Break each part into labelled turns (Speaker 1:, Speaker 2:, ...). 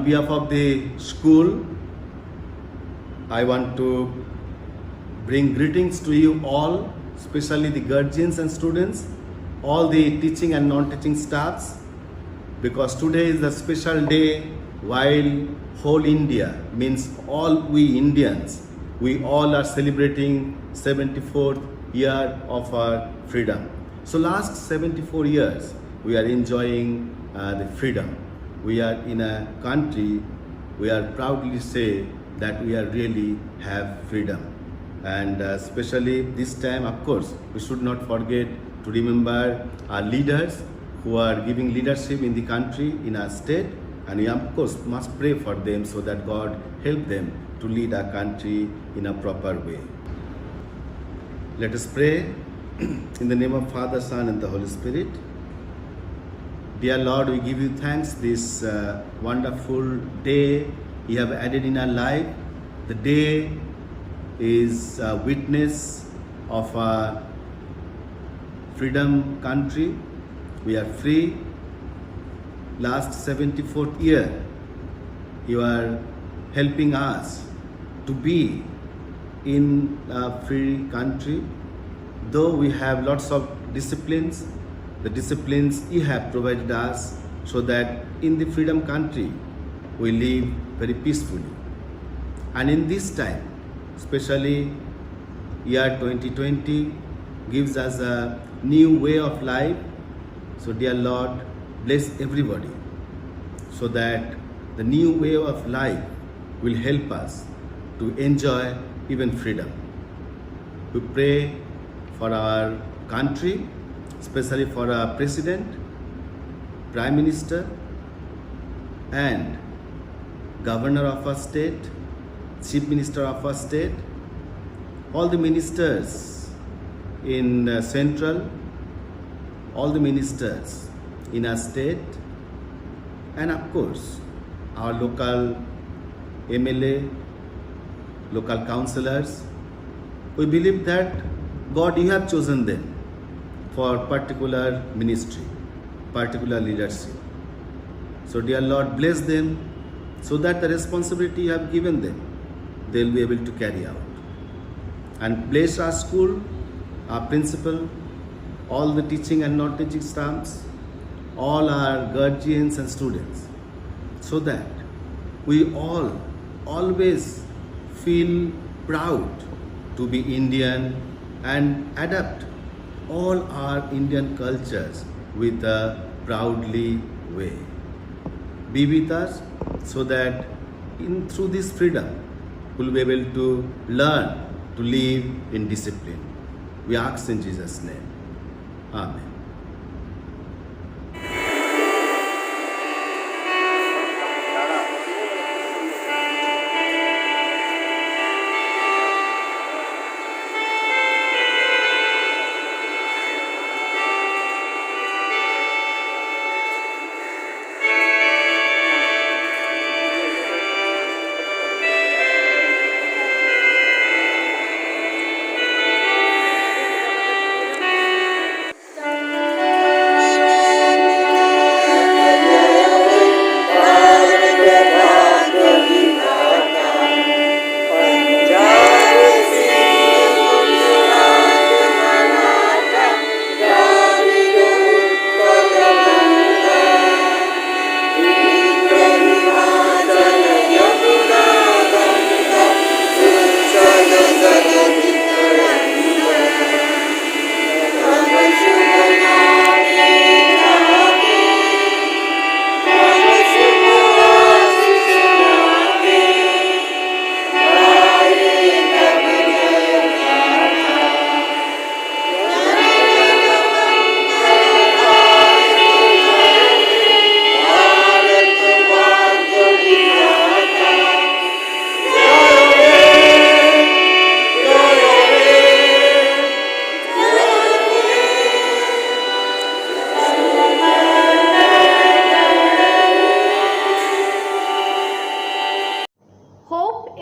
Speaker 1: On behalf of the school, I want to bring greetings to you all, especially the guardians and students, all the teaching and non-teaching staffs, because today is a special day while whole India, means all we Indians, we all are celebrating 74th year of our freedom. So last 74 years, we are enjoying the freedom. We are in a country, we are proudly say that we are really have freedom. And especially this time, of course, we should not forget to remember our leaders who are giving leadership in the country, in our state, and we of course must pray for them so that God help them to lead our country in a proper way. Let us pray in the name of Father, Son and the Holy Spirit. Dear Lord, we give you thanks this wonderful day you have added in our life. The day is a witness of our freedom country. We are free. Last 74th year, you are helping us to be in a free country. Though we have lots of disciplines, the disciplines you have provided us so that in the freedom country we live very peacefully. And in this time, especially year 2020 gives us a new way of life. So dear Lord, bless everybody so that the new way of life will help us to enjoy even freedom. We pray for our country, especially for our President, Prime Minister and Governor of our state, Chief Minister of our state, all the ministers in Central, all the ministers in our state, and of course our local MLA, local councillors. We believe that God, you have chosen them for particular ministry, particular leadership. So dear Lord, bless them so that the responsibility you have given them, they will be able to carry out. And bless our school, our principal, all the teaching and non-teaching staffs, all our guardians and students, so that we all always feel proud to be Indian and adapt all our Indian cultures with a proudly way. Be with us so that through this freedom we'll be able to learn to live in discipline. We ask in Jesus' name. Amen.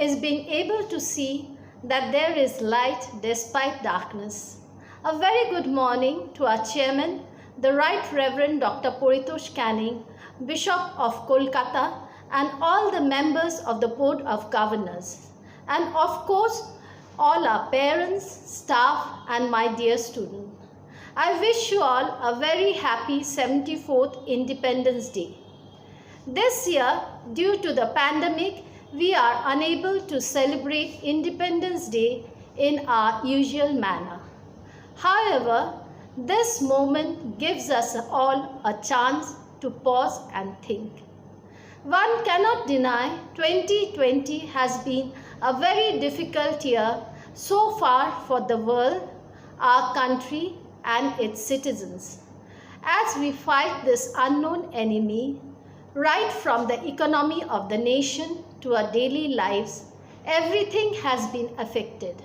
Speaker 2: is being able to see that there is light despite darkness. A very good morning to our chairman, the Right Reverend Dr. Paritosh Canning, Bishop of Kolkata, and all the members of the Board of Governors, and of course, all our parents, staff, and my dear students. I wish you all a very happy 74th Independence Day. This year, due to the pandemic, we are unable to celebrate Independence Day in our usual manner. However, this moment gives us all a chance to pause and think. One cannot deny 2020 has been a very difficult year so far for the world, our country, and its citizens. As we fight this unknown enemy, right from the economy of the nation to our daily lives, everything has been affected.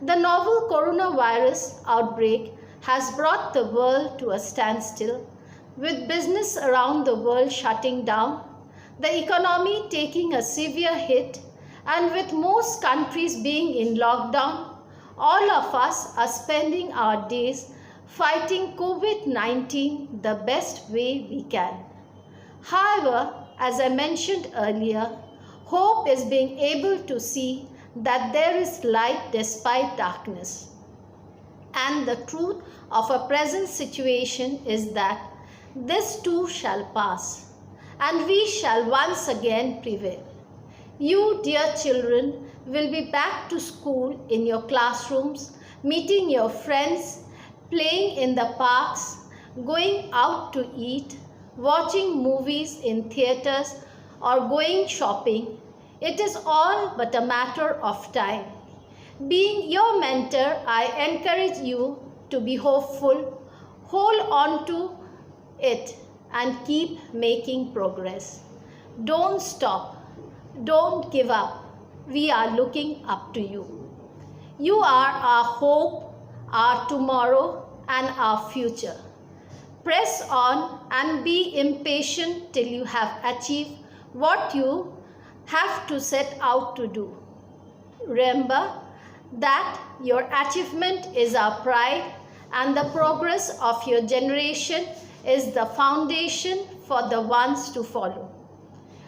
Speaker 2: The novel coronavirus outbreak has brought the world to a standstill, with business around the world shutting down, the economy taking a severe hit, and with most countries being in lockdown, all of us are spending our days fighting COVID-19 the best way we can. However, as I mentioned earlier, hope is being able to see that there is light despite darkness. And the truth of our present situation is that this too shall pass, and we shall once again prevail. You, dear children, will be back to school in your classrooms, meeting your friends, playing in the parks, going out to eat, watching movies in theaters, or going shopping. It is all but a matter of time. Being your mentor, I encourage you to be hopeful, hold on to it, and keep making progress. Don't stop. Don't give up. We are looking up to you. You are our hope, our tomorrow, and our future. Press on and be impatient till you have achieved what you have to set out to do. Remember that your achievement is our pride, and the progress of your generation is the foundation for the ones to follow.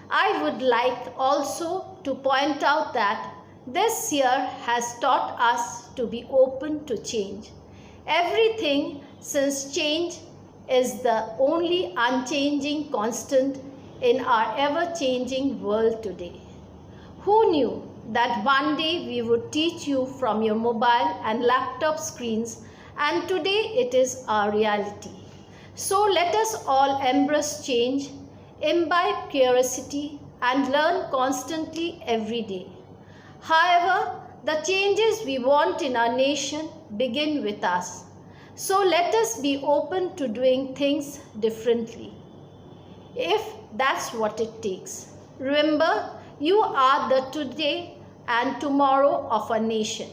Speaker 2: I would like also to point out that this year has taught us to be open to change. Everything, since change is the only unchanging constant in our ever-changing world today. Who knew that one day we would teach you from your mobile and laptop screens, and today it is our reality. So let us all embrace change, imbibe curiosity, and learn constantly every day. However, the changes we want in our nation begin with us. So let us be open to doing things differently, if that's what it takes. Remember, you are the today and tomorrow of a nation.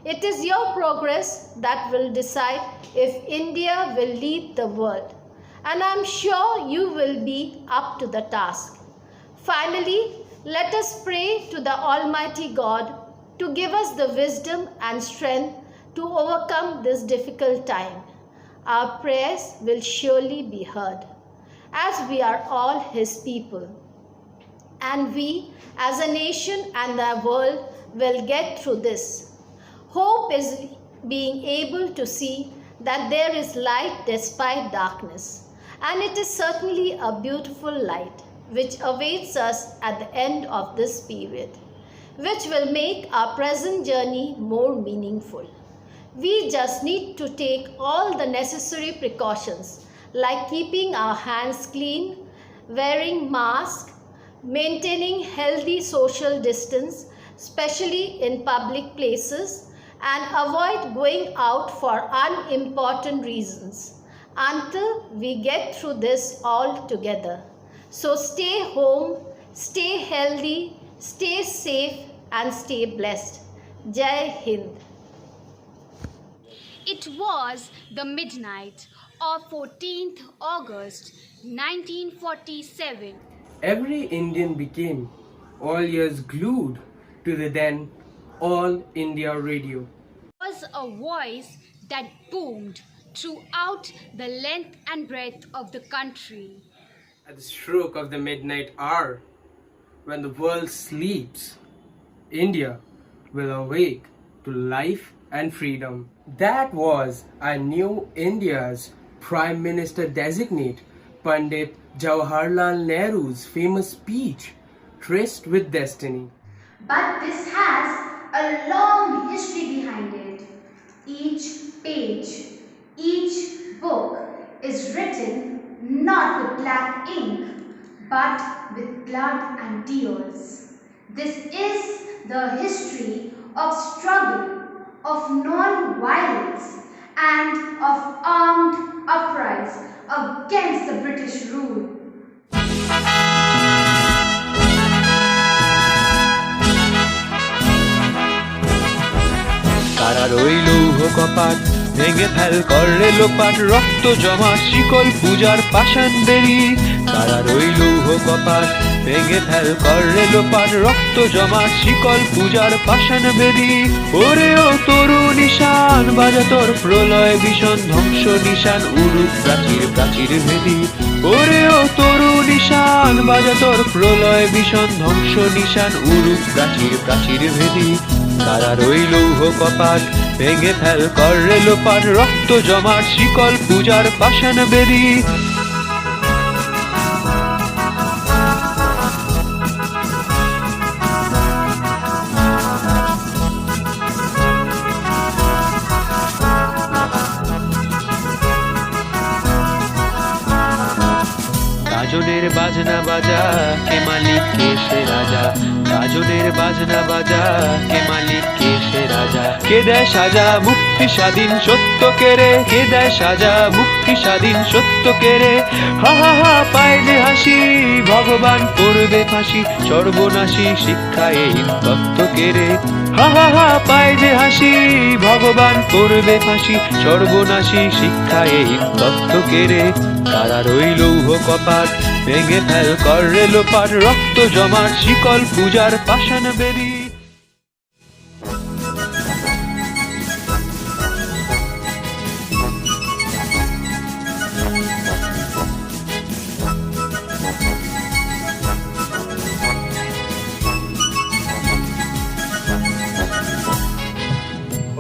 Speaker 2: It is your progress that will decide if India will lead the world, and I'm sure you will be up to the task. Finally, let us pray to the Almighty God to give us the wisdom and strength to overcome this difficult time. Our prayers will surely be heard, as we are all His people. And we, as a nation and the world, will get through this. Hope is being able to see that there is light despite darkness. And it is certainly a beautiful light which awaits us at the end of this period, which will make our present journey more meaningful. We just need to take all the necessary precautions, like keeping our hands clean, wearing masks, maintaining healthy social distance, especially in public places, and avoid going out for unimportant reasons until we get through this all together. So stay home, stay healthy, stay safe, and stay blessed. Jai Hind.
Speaker 3: It was the midnight of 14th August 1947.
Speaker 4: Every Indian became all ears glued to the then All India Radio.
Speaker 3: It was a voice that boomed throughout the length and breadth of the country.
Speaker 4: At the stroke of the midnight hour, when the world sleeps, India will awake to life and freedom. That was our new India's Prime Minister designate, Pandit Jawaharlal Nehru's famous speech, Tryst with Destiny.
Speaker 5: But this has a long history behind it. Each page, each book is written not with black ink but with blood and tears. This is the history of struggle, of non-violence and of armed uprising against the British rule.
Speaker 6: তারা রইল কপাট ভেঙে fail করে লোপাট রক্ত জমা শিকল পূজার পাষাণ বেরি তারা রইল কপাট ভেঙে ফেল করে লোপাট রক্ত জমা শিকল পূজার পাষাণ বেরি ওরে ও তরু নিশান বাজা তোর প্রলয় ভীষণ ধ্বংস নিশান উরুপ প্রাচীর প্রাচীর ভেদি ওরে ও তরু নিশান বাজা তোর প্রলয় ভীষণ ধ্বংস নিশান উরুপ প্রাচীর প্রাচীর ভেদি তারা রইল কপাট ভেঙে ফেল করে লোপাট রক্ত জমাট শিকল পূজার পাষাণ বেরি গাজনের বাজনা বাজা কে মালিক কে সে রাজা গাজনের বাজনা বাজা কে মালিক কে সে রাজা কে দেয় সাজা মুক্তি স্বাধীন সত্য কেড়ে কে দেয় সাজা মুক্তি স্বাধীন সত্য কেড়ে হা হা হা পায় যে হাসি ভগবান করবে ফাঁসি সর্বনাশী শিক্ষা এই তত্ত্ব কেড়ে হা হা হা পায় যে হাসি ভগবান করবে ফাঁসি সর্বনাশী শিক্ষা এই তত্ত্ব কেড়ে তারা রইল কপাট ভেঙে ফেল করে লোপাট রক্ত জমাট শিকল পূজার পাষাণ বেরি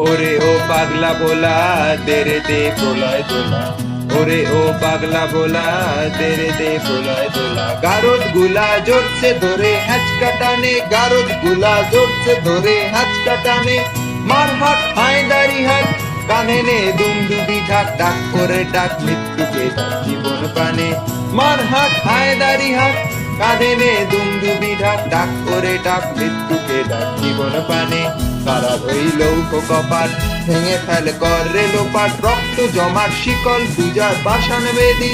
Speaker 6: ওরে ও পাগলা বোলা দেরে দে প্রলয় দোলা ওরে ও পাগলা বোলা দেরে দে প্রলয় দোলা গারদ গুলা জোরছে ধরে হ্যাচকা টানে গারদ গুলা জোরছে ধরে হ্যাচকা টানে মারহাট হায়দারি হাট কানে নে দুমদুবি ঢাক ডাক করে ডাক মৃত্যুকে ডাক জীবন পানে মারহাট হায়দারি হাট কানে নে দুমদুবি ঢাক ডাক করে ডাক মৃত্যুকে ডাক জীবন পানে তারা রইল কপাট ভেঙে ফেল করে লোপাট রক্ত জমাট শিকল পূজার পাষাণ বেদি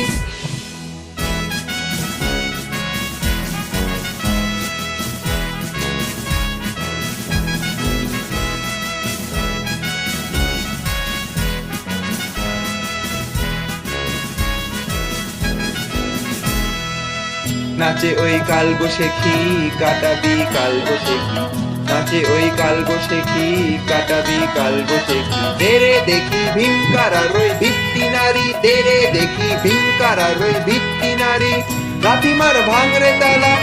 Speaker 6: নাচে ওই কাল বসেখি কাটাবি কাল বসেখি নাচে ওই কাল বসেখি কাটাবি কাল বসেখি তেরে দেখি ভীমকারা রই ভিত্তি নারী তেরে দেখি ভীমকারা রই ভিত্তি নারী লাঠিমার ভাঙরে তালা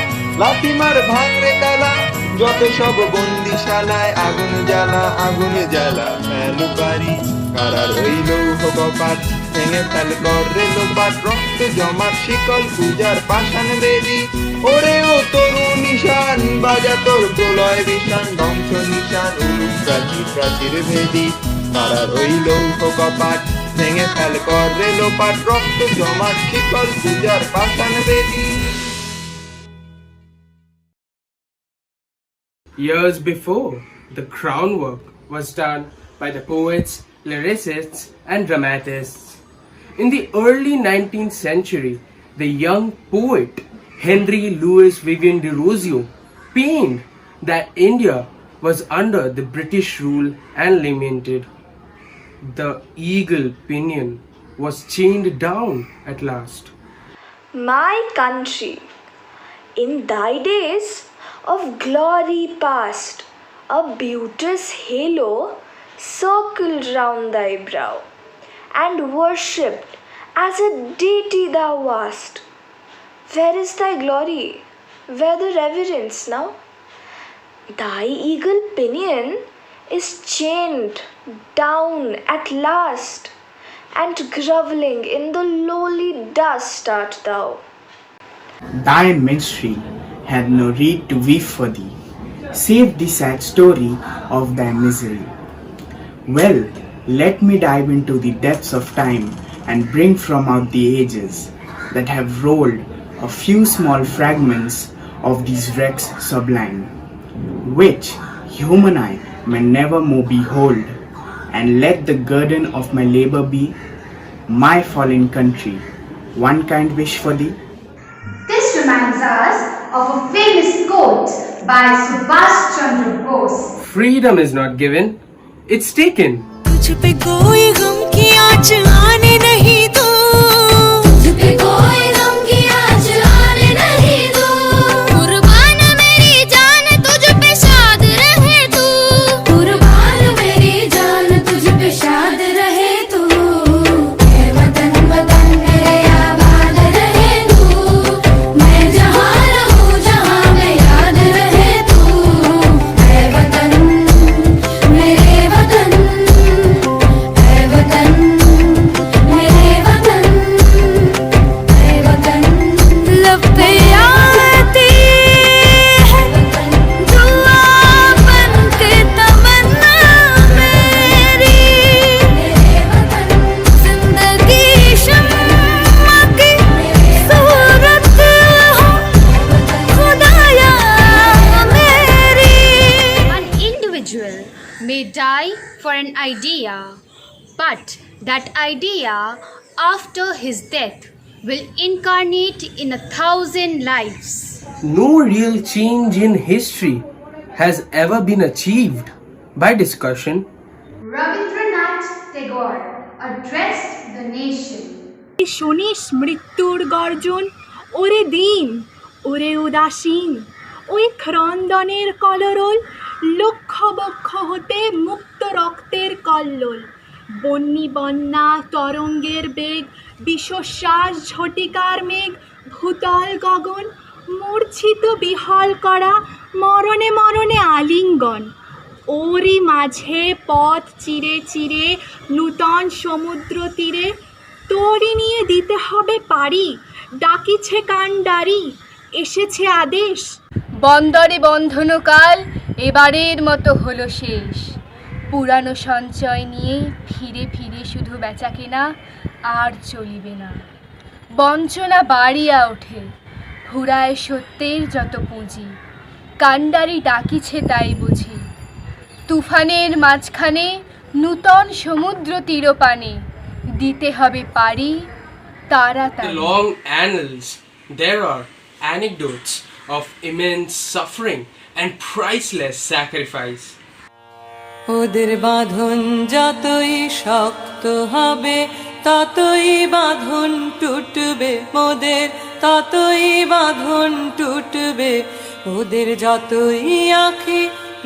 Speaker 6: লাঠিমার ভাঙরে তালা যত সব বন্দিশালায় আগুন জ্বালা ফেলুকারি কারা রইল কপাট ভেঙে ফেল করে লোপাট রক্ত জমাট শিকল পূজার পাষাণ বেরি ওরে ও তরু নিশান বাজা তোর প্রলয় বিশান ধ্বংস নিশান উলুক প্রাচীর প্রাচীর ভেদি তারা রইল কপাট ভেঙে ফেল করে লোপাট রক্ত জমাট শিকল পূজার পাষাণ বেরি
Speaker 4: Years before, the groundwork was done by the poets, lyricists, and dramatists. In the early 19th century, the young poet Henry Louis Vivian de Rosio penned that India was under the British rule and lamented. The eagle pinion was chained down at last.
Speaker 7: My country, in thy days of glory past, a beauteous halo circled round thy brow, and worshipped as a deity thou wast. Where is thy glory? Where the reverence now? Thy eagle pinion is chained down at last, and grovelling in the lowly dust art thou.
Speaker 8: Thy minstrel had no reed to weave for thee, save the sad story of thy misery. Well, let me dive into the depths of time and bring from out the ages that have rolled a few small fragments of these wrecks sublime, which human eye may never more behold, and let the guerdon of my labor be, my fallen country, one kind wish for thee.
Speaker 5: This reminds us of a famous quote by Subhash Chandra Bose.
Speaker 4: Freedom is not given, it's taken.
Speaker 9: तुझ पे कोई गम की आँच आने नहीं दो, तुझ पे कोई गम की आँच आने नहीं दो, कुर्बान मेरी जान तुझ पे शाद रहे तू, कुर्बान मेरी जान तुझ पे शाद रहे तू, ऐ वतन वतन मेरे आबाद रहे तू, मैं जहाँ रहूँ जहाँ मैं याद रहे तू, ऐ वतन मेरे वतन,
Speaker 3: may die for an idea, but that idea after his death will incarnate in 1,000 lives.
Speaker 4: No real change in history has ever been achieved by discussion.
Speaker 5: Rabindranath Tagore addressed the nation.
Speaker 10: শোনিস মৃত্যুর গর্জন, ওরে দিন, ওরে উদাসীন, ওই ক্রন্দনের কলরোল, লক্ষ বক্ষ হতে মুক্ত রক্তের কল্লোল, বন্যী বন্যা তরঙ্গের বেগ, বিশ্বশ্বাস ঝটিকার মেঘ, ভূতল গগন, মূর্ছিত বিহল করা, মরণে মরণে আলিঙ্গন, ওরই মাঝে পথ চিরে চিরে নূতন সমুদ্র তীরে তোরই নিয়ে দিতে হবে পারি, ডাকিছে কাণ্ডারি, এসেছে আদেশ।
Speaker 3: বন্দরে বন্ধনকাল এবারের মতো হলো শেষ, পুরানো সঞ্চয় নিয়ে ফিরে ফিরে শুধু বেচা কেনা আর চলিবে না, বঞ্চনা বাড়িয়া ওঠে, ফুরায় সত্যের যত পুঁজি, কাণ্ডারি ডাকিছে তাই বুঝি, তুফানের মাঝখানে নূতন সমুদ্র তীরপানে দিতে হবে পারি তাড়াতাড়ি।
Speaker 4: The long annals, there are anecdotes of immense suffering and priceless sacrifice.
Speaker 9: ওদের বাঁধন যতই শক্ত হবে ততই বাঁধন টুটবে, মোদের ততই বাঁধন টুটবে, ওদের যতই আঁখি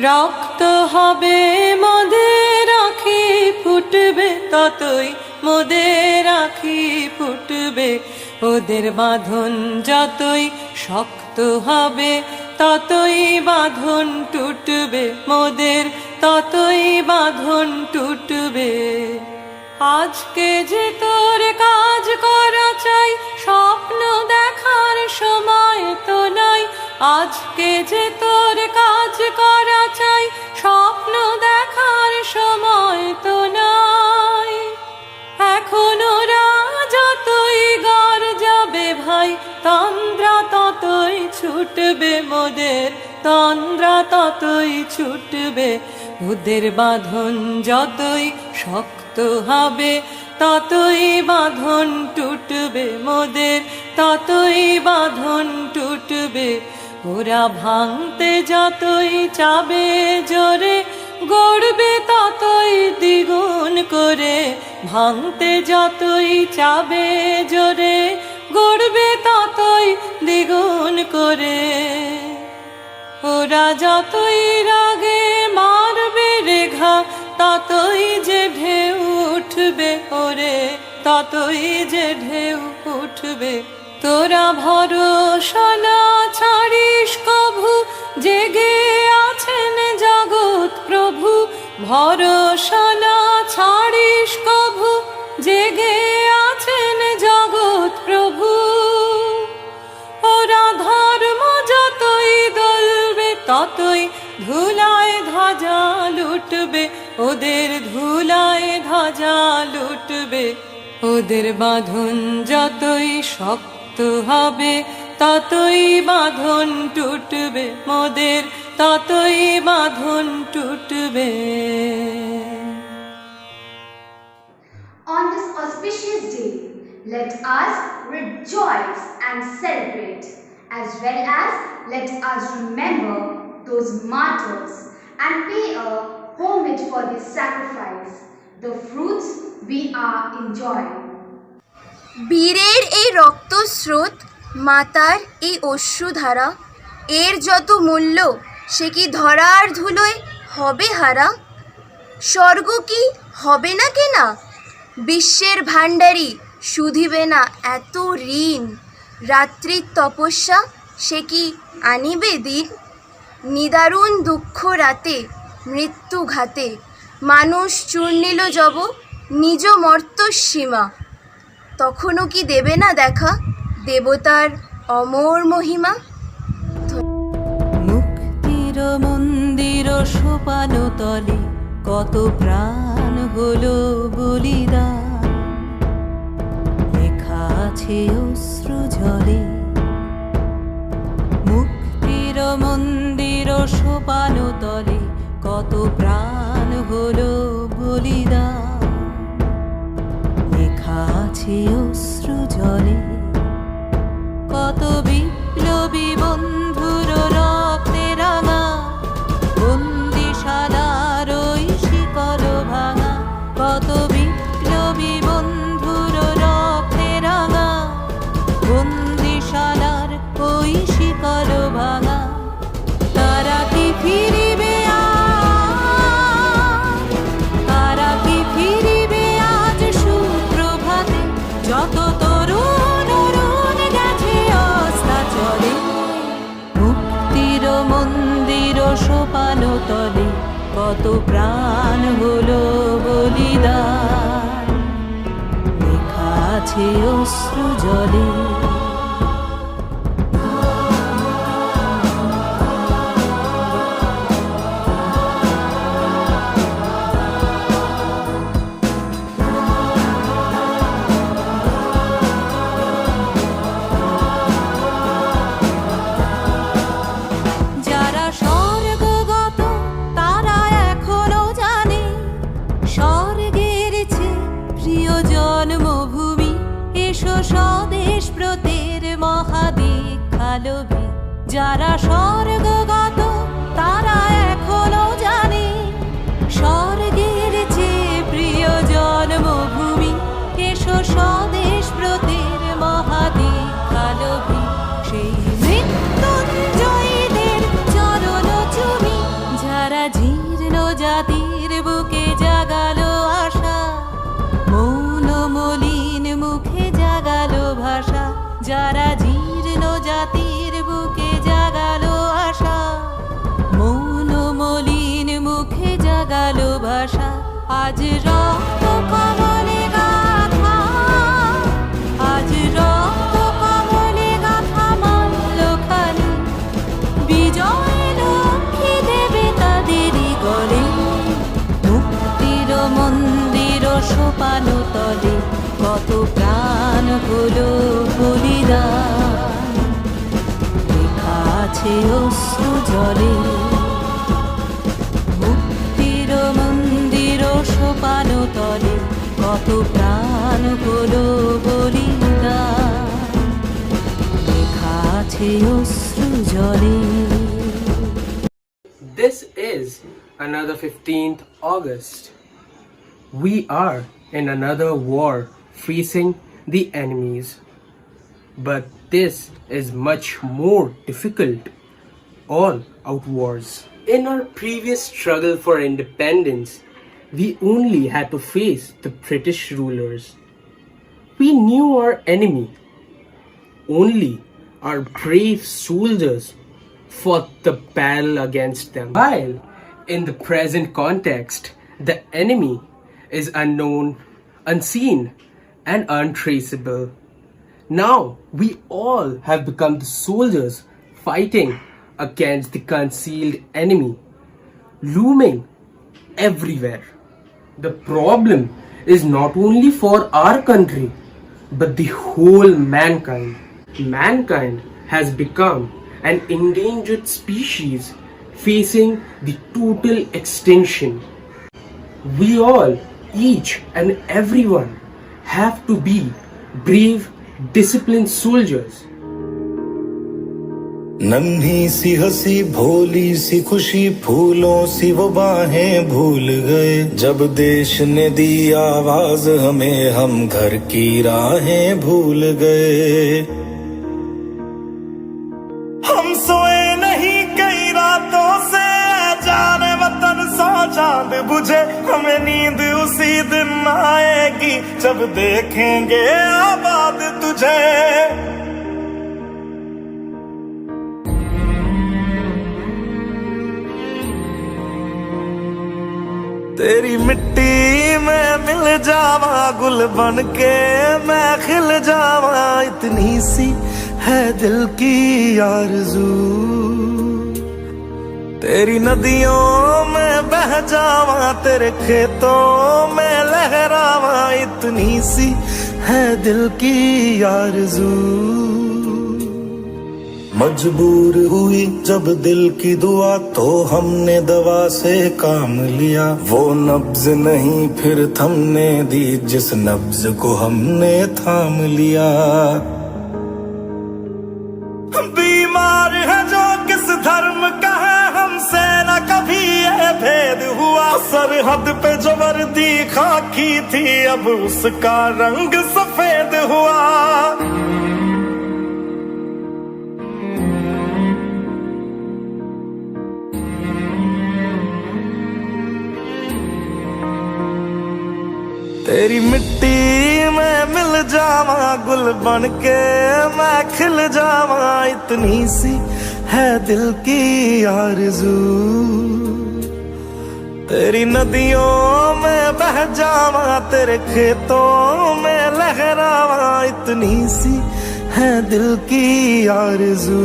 Speaker 9: রক্ত হবে মোদের আঁখি ফুটবে, ততই মোদের আঁখি ফুটবে, ওদের বাঁধন যতই শক্ত হবে ততই বাঁধন টুটবে, মোদের ততই বাঁধন টুটবে। আজকে যে তোর কাজ করা চাই, স্বপ্ন দেখার সময় তো নাই, আজকে যে তোর কাজ করা চাই, স্বপ্ন দেখার সময় তো নাই, এখন ওরা যতই গড় যাবে ভাই, তন্দ্রা ততই ছুটবে মোদের, তন্দ্রা ততই ছুটবে, ওদের বাঁধন যতই শক্ত হবে ততই বাঁধন টুটবে, মোদের ততই বাঁধন টুটবে, ওরা ভাঙতে যতই চাবে জোরে, গড়বে ততই দ্বিগুণ করে, ভাঙতে যতই চাবে জোরে, গড়বে ততই দ্বিগুণ করে, ওরা যতই রাগে মারবে রেঘা ততই যে ঢেউ উঠবে ওরে, ততই যে ঢেউ উঠবে, তোরা ভরসা না ছাড়িস কভু, জেগে আছেন জগৎ প্রভু। ভরসা না ছাড়িস কভু, জেগে আছেন জগৎ প্রভু। ওরা ধর্ম যতই দলবে, ততই ধুলায় ধ্বজা লুটবে। ওদের ধুলায় ধ্বজা লুটবে। ওদের বাঁধন যতই শক্ত হবে, ততই বাঁধন টুটবে। মোদের ততই বাঁধন টুটবে।
Speaker 5: On this auspicious day, let us rejoice and celebrate, as well as let us remember those martyrs and pay a homage for their sacrifice, the fruits we are enjoying.
Speaker 7: বীরের এই রক্তস্রোত, মাতার এই অশ্রুধারা, এর যত মূল্য সে কি ধরার ধুলোয় হবে হারা? স্বর্গ কি হবে না কেনা? বিশ্বের ভাণ্ডারী শুধিবে না এত ঋণ? রাত্রির তপস্যা সে কি আনিবে দিন? নিদারুণ দুঃখ রাতে, মৃত্যু ঘাতে, মানুষ চূর্ণিল যব নিজ মর্ত্যসীমা। তখনও কি দেবে না দেখা দেবতার অমর মহিমা?
Speaker 9: মুক্তির মন্দির সোপান তলে কত প্রাণ হলো বলিদান। লেখা আছে অশ্রু জলে। মুক্তির মন্দির সোপান তলে কত প্রাণ হলো বলিদান। লেখা আছে অশ্রু জলে। কত বিপ্লবী বন্ধুর রক্তে রাঙা, বন্দিশালার ওই শিকল ভাঙা। কত বিপ্লবী বন্ধুর রক্তে রাঙা, বন্দিশালার ওই শিকল ভাঙা। তারা কি ফিরিবে আজ? তারা কি ফিরিবে আজ সুপ্রভাতে? যত তরুণ অরুণ গেছে অস্তাচলে। মুক্তির মন্দির সোপান তলে কত প্রাণ হলো বলিদান। লেখা আছে অশ্রু জলে। যারা স্বর্গগত তারা এখনো জানে, স্বর্গের চেয়ে প্রিয় জন্মভূমি। এসো স্বদেশ ব্রতের মহাদীক্ষালভী। যারা স্বর্গগত তারা এখনো জানে, স্বর্গের চেয়ে প্রিয় জন্মভূমি। এসো স্বদেশ ব্রতের মহাদীক্ষালভী। সেই মৃত্যুঞ্জয়ীদের চরণ চুমি, যারা জীর্ণ জাতির বুকে জাগালো আশা। মৌন মলিন মুখে জাগালো ভাষা। যারা জীর্ণ জাতির বুকে জাগালো আশা। মৌন মলিন মুখে জাগালো ভাষা। আজ রক্ত কমলে গাথা, আজ রক্ত কমলে গাথা মাল্যখানি। বিজয় লক্ষ্মী দেবে তাদেরই গলে। মুক্তির মন্দির সোপান তলে কত প্রাণ হলো বলিদান। লেখা আছে অশ্রু জলে। মুক্তির মন্দির সোপান তলে কত প্রাণ হলো বলিদান। লেখা আছে অশ্রু জলে।
Speaker 4: This is another 15th August. We are in another war facing the enemies. But this is much more difficult. All out wars. In our previous struggle for independence, we only had to face the British rulers. We knew our enemy. only our brave soldiers fought the battle against them. While in the present context, the enemy is unknown, unseen, and untraceable. Now we all have become the soldiers fighting against the concealed enemy, looming everywhere. The problem is not only for our country, but the whole mankind. Mankind has become an endangered species facing the total extinction. We all, each and everyone, have to be brave, disciplined soldiers.
Speaker 11: नन्ही सी हंसी भोली सी खुशी फूलों सी वो बाहें भूल गए जब देश ने दी आवाज हमें हम घर की राहें भूल गए हम सोए नहीं कई रातों से जाने वतन सौ चांद बुझे हमें नींद उसी दिन आएगी जब देखेंगे आबाद तुझे तेरी मिट्टी में मिल जावा गुल बन के मैं खिल जावा इतनी सी है दिल की आरज़ू तेरी नदियों में बह जावा तेरे खेतों में लहरावा इतनी सी है दिल की आरज़ू मजबूर हुई जब दिल की दुआ तो हमने दवा से काम लिया वो नब्ज नहीं फिर थमने दी जिस नब्ज को हमने थाम लिया बीमार है जो किस धर्म का है हमसे न कभी ये भेद हुआ सरहद पे जो वर्दी खाकी थी अब उसका रंग सफेद हुआ तेरी मिट्टी में मिल जावा गुल बन के मैं खिल जावा इतनी सी है दिल की आरज़ू तेरी नदियों में बह जावा तेरे खेतों में लहरावा इतनी सी है दिल की आरज़ू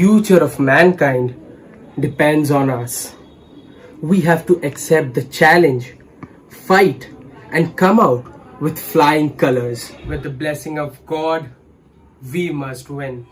Speaker 4: Future of mankind depends on us. We have to accept the challenge, fight, and come out with flying colors. With the blessing of God, we must win.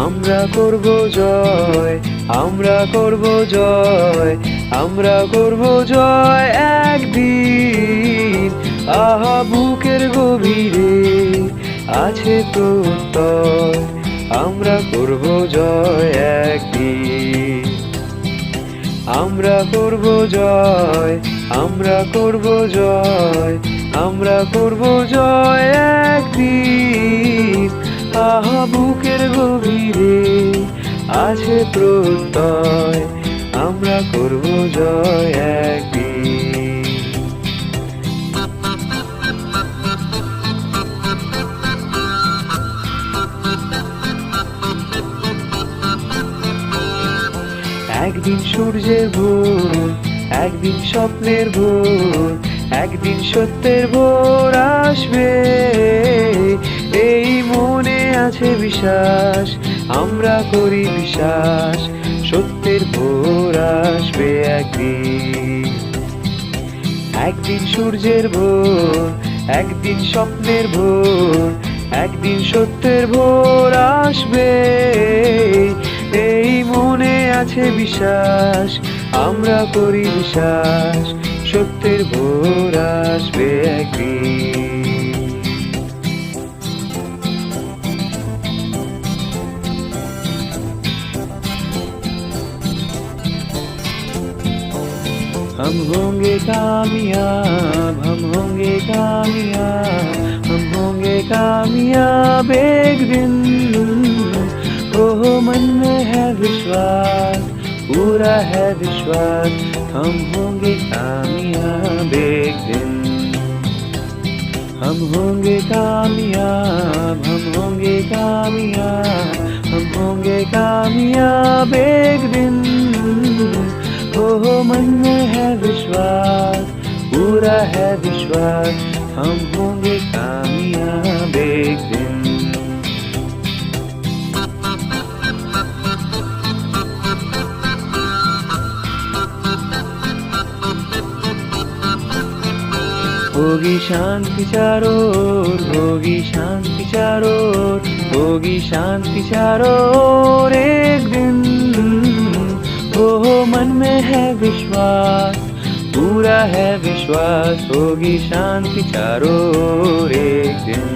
Speaker 6: আমরা করব জয়, আমরা করব জয়, আমরা করব জয় একদিন। আহা বুকের গভীরে আছে প্রত্যয়, আমরা করব জয় একদিন। আমরা করব জয়, আমরা করব জয়, আমরা করব জয় একদিন। আহা বুকের গভীরে আছে প্রত্যয়, আমরা করব জয় একদিন। একদিন সূর্যের ভোর, একদিন স্বপ্নের ভোর, একদিন সত্যের ভোর আসবে। এই মনে আছে বিশ্বাস, আমরা করি বিশ্বাস, সত্যের ভোর আসবে একদিন। একদিন সূর্যের ভোর, একদিন স্বপ্নের ভোর, একদিন সত্যের ভোর আসবে। এই মনে আছে বিশ্বাস, আমরা করি বিশ্বাস, সত্যের ভোর আসবে একদিন। हम होंगे कामयाब, हम होंगे कामयाब, हम होंगे कामयाब एक दिन। ओह मन में है विश्वास, पूरा है विश्वास, हम होंगे कामयाब एक दिन। हम होंगे कामयाब, हम होंगे कामयाब, हम होंगे कामयाब एक दिन। ओह मन में है विश्वास, पूरा है विश्वास, हम होंगे कामयाब एक दिन। होगी शांति चारों ओर, होगी शांति चारों ओर, होगी शांति चारों ओर एक दिन। ओह मन में है विश्वास, पूरा है विश्वास, होगी शांति चारों ओर एक दिन।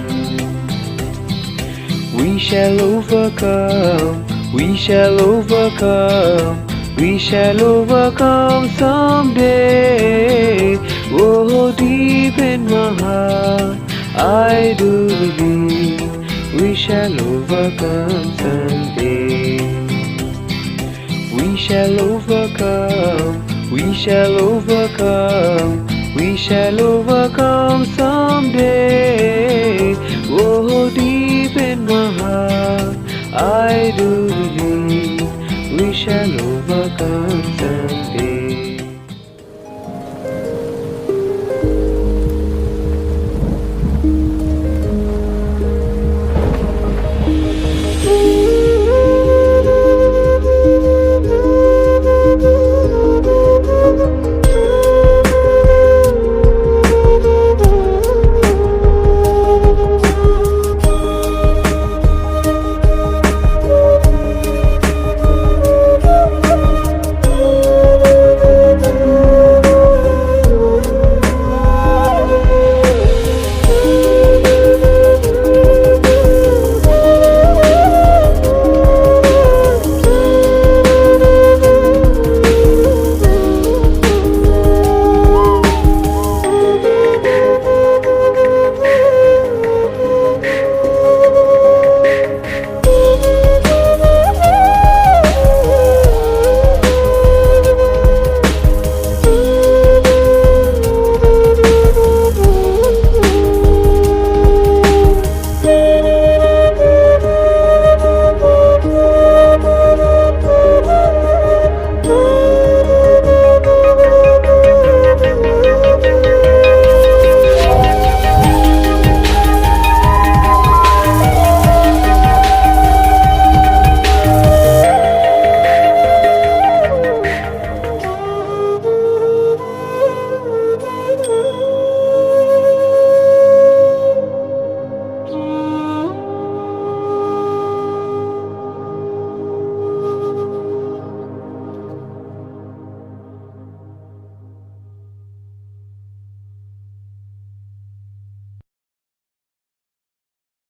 Speaker 6: We shall overcome, we shall overcome, we shall overcome someday. Oh, deep in my heart, I do believe we shall overcome someday. We shall overcome, we shall overcome, we shall overcome someday. Oh, deep in my heart, I do believe we shall overcome someday.